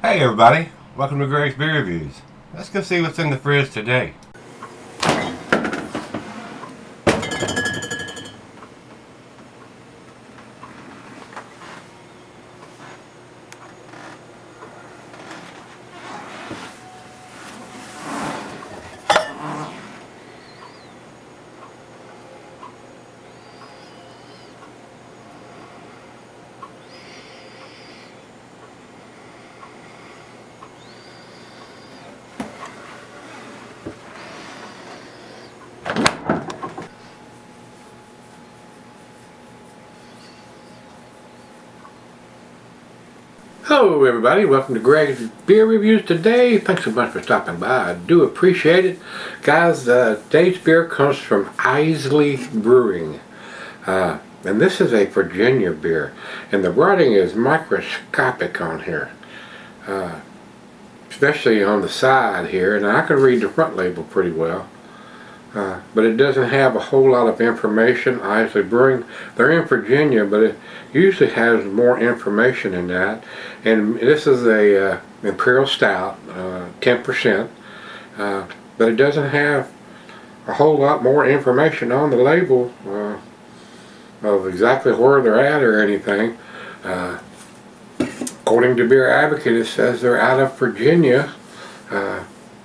Hey everybody, welcome to Gregsbeerreviews. Let's go see what's in the fridge today. Hello everybody, welcome to Gregsbeerreviews today. Thanks so much for stopping by. I do appreciate it. Guys, today's beer comes from Isley Brewing. And this is a Virginia beer. And the writing is microscopic on here. Especially on the side here. And I can read the front label pretty well. But it doesn't have a whole lot of information. Isley Brewing, they're in Virginia, but it usually has more information in that. And this is a Imperial Stout, 10%, but it doesn't have a whole lot more information on the label of exactly where they're at or anything. According to Beer Advocate, it says they're out of Virginia.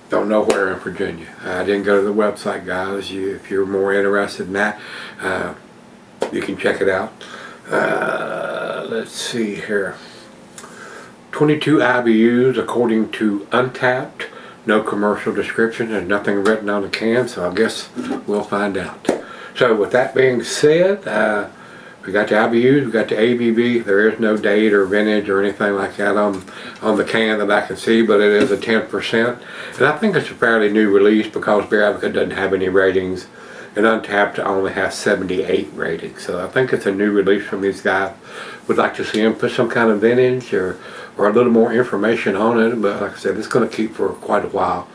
Don't know where in Virginia. I didn't go to the website, guys. If you're more interested in that, you can check it out. Let's see here. 22 IBUs according to Untapped. No commercial description. There's nothing written on the can, so I guess we'll find out. So with that being said, we got the IBUs, we got the ABV. There is no date or vintage or anything like that on the can that I can see, but it is a 10%. And I think it's a fairly new release because Beer Advocate doesn't have any ratings, and Untapped only has 78 ratings. So I think it's a new release from these guys. Would like to see them put some kind of vintage or a little more information on it, but like I said, it's going to keep for quite a while,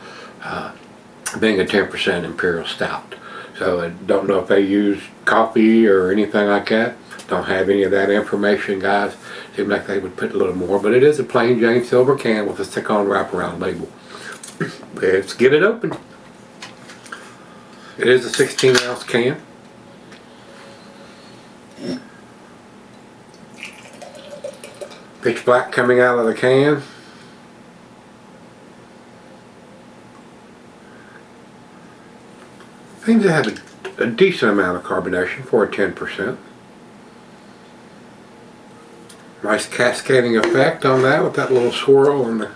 being a 10% Imperial Stout. So I don't know if they use coffee or anything like that. Don't have any of that information, guys. Seems like they would put a little more, but it is a plain Jane silver can with a stick-on wraparound label. Let's get it open. It is a 16-ounce can. Pitch black coming out of the can. Seems to have a decent amount of carbonation for a 10%. Nice cascading effect on that with that little swirl and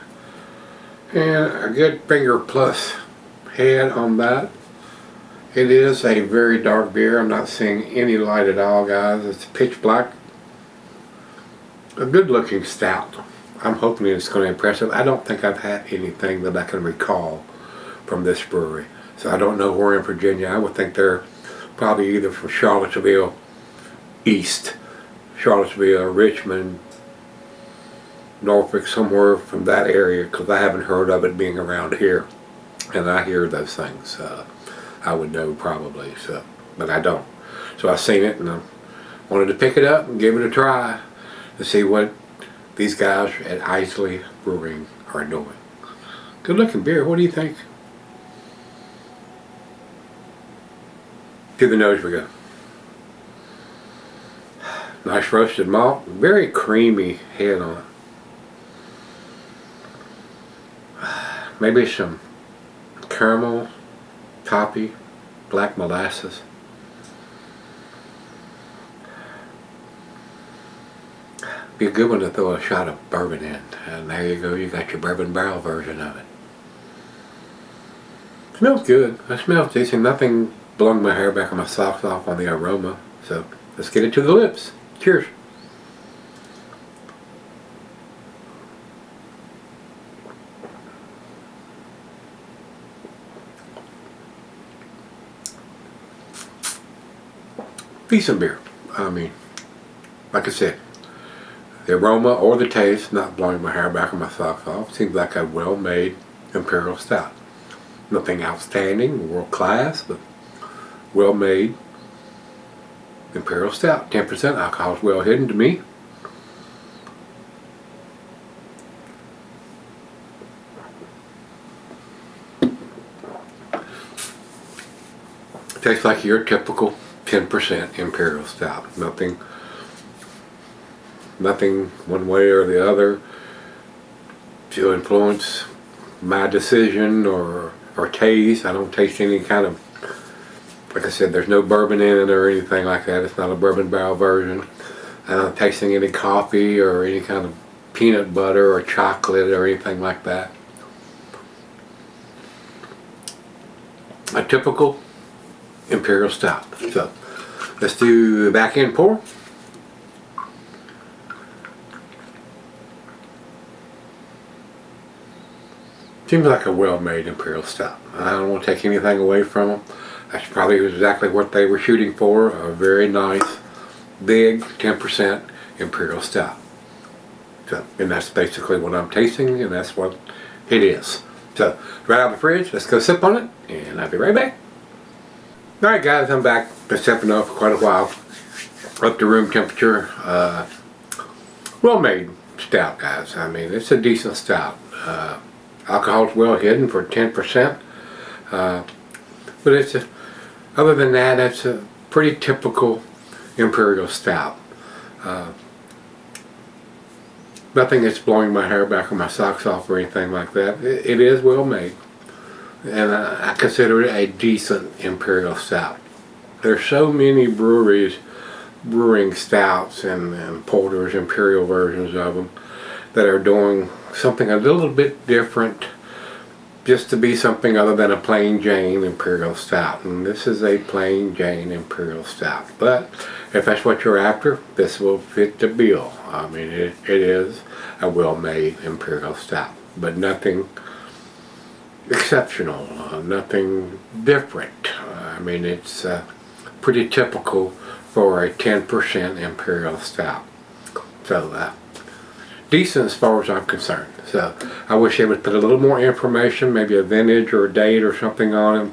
a good finger plus head on that. It is a very dark beer. I'm not seeing any light at all, guys. It's pitch black. A good looking stout. I'm hoping it's going to impress them. I don't think I've had anything that I can recall from this brewery. So I don't know where in Virginia. I would think they're probably either from Charlottesville East, Charlottesville, Richmond, Norfolk, somewhere from that area, because I haven't heard of it being around here. And I hear those things. I would know probably, so, but I don't. So I seen it and I wanted to pick it up and give it a try to see what these guys at Isley Brewing are doing. Good looking beer. What do you think? To the nose we go. Nice roasted malt. Very creamy head on it. Maybe some caramel, toffee, black molasses. Be a good one to throw a shot of bourbon in. And there you go. You got your bourbon barrel version of it. Smells good. It smells decent. Nothing blowing my hair back on my socks off on the aroma. So let's get it to the lips. Cheers. Decent beer. I mean, like I said, the aroma or the taste not blowing my hair back on my socks off. Seems like a well-made Imperial Stout. Nothing outstanding, world class, but well-made Imperial Stout. 10% alcohol is well hidden to me. Tastes like your typical 10% Imperial Stout. Nothing one way or the other to influence my decision or taste. I don't taste any kind of, like I said, there's no bourbon in it or anything like that. It's not a bourbon barrel version. I'm not tasting any coffee or any kind of peanut butter or chocolate or anything like that. A typical Imperial Stout. So let's do the back end pour. Seems like a well-made Imperial Stout. I don't want to take anything away from them. That's probably exactly what they were shooting for. A very nice, big 10% Imperial Stout. So, and that's basically what I'm tasting, and that's what it is. So, right out of the fridge, let's go sip on it, and I'll be right back. Alright guys, I'm back. Been sipping on it for quite a while. Up to room temperature. Well-made stout, guys. I mean, it's a decent stout. Alcohol's well hidden for 10%. But it's other than that, it's a pretty typical Imperial Stout. Nothing that's blowing my hair back or my socks off or anything like that. It is well made. And I consider it a decent Imperial Stout. There's so many breweries brewing stouts and porters, Imperial versions of them, that are doing something a little bit different just to be something other than a plain Jane Imperial Stout. And this is a plain Jane Imperial Stout. But if that's what you're after, this will fit the bill. I mean, it is a well-made Imperial Stout. But nothing exceptional, nothing different. I mean, it's pretty typical for a 10% Imperial Stout. So, decent as far as I'm concerned. So I wish they would put a little more information, maybe a vintage or a date or something on it.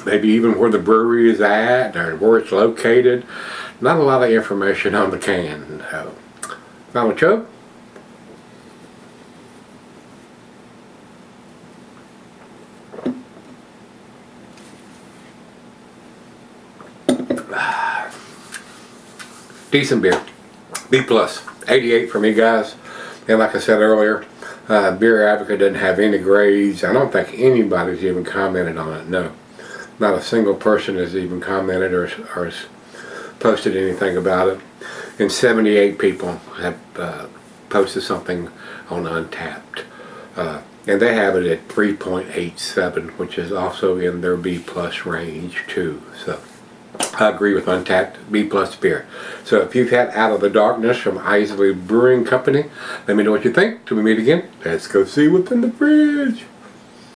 Maybe even where the brewery is at or where it's located. Not a lot of information on the can. Final chug. Decent beer. B+. 88 for me, guys. And like I said earlier, Beer Advocate doesn't have any grades. I don't think anybody's even commented on it. No. Not a single person has even commented or has posted anything about it. And 78 people have posted something on Untapped. And they have it at 3.87, which is also in their B+ range too. So I agree with Untapped, B+ beer. So if you've had Out of the Darkness from Isley Brewing Company, let me know what you think. Till we meet again, let's go see what's in the fridge.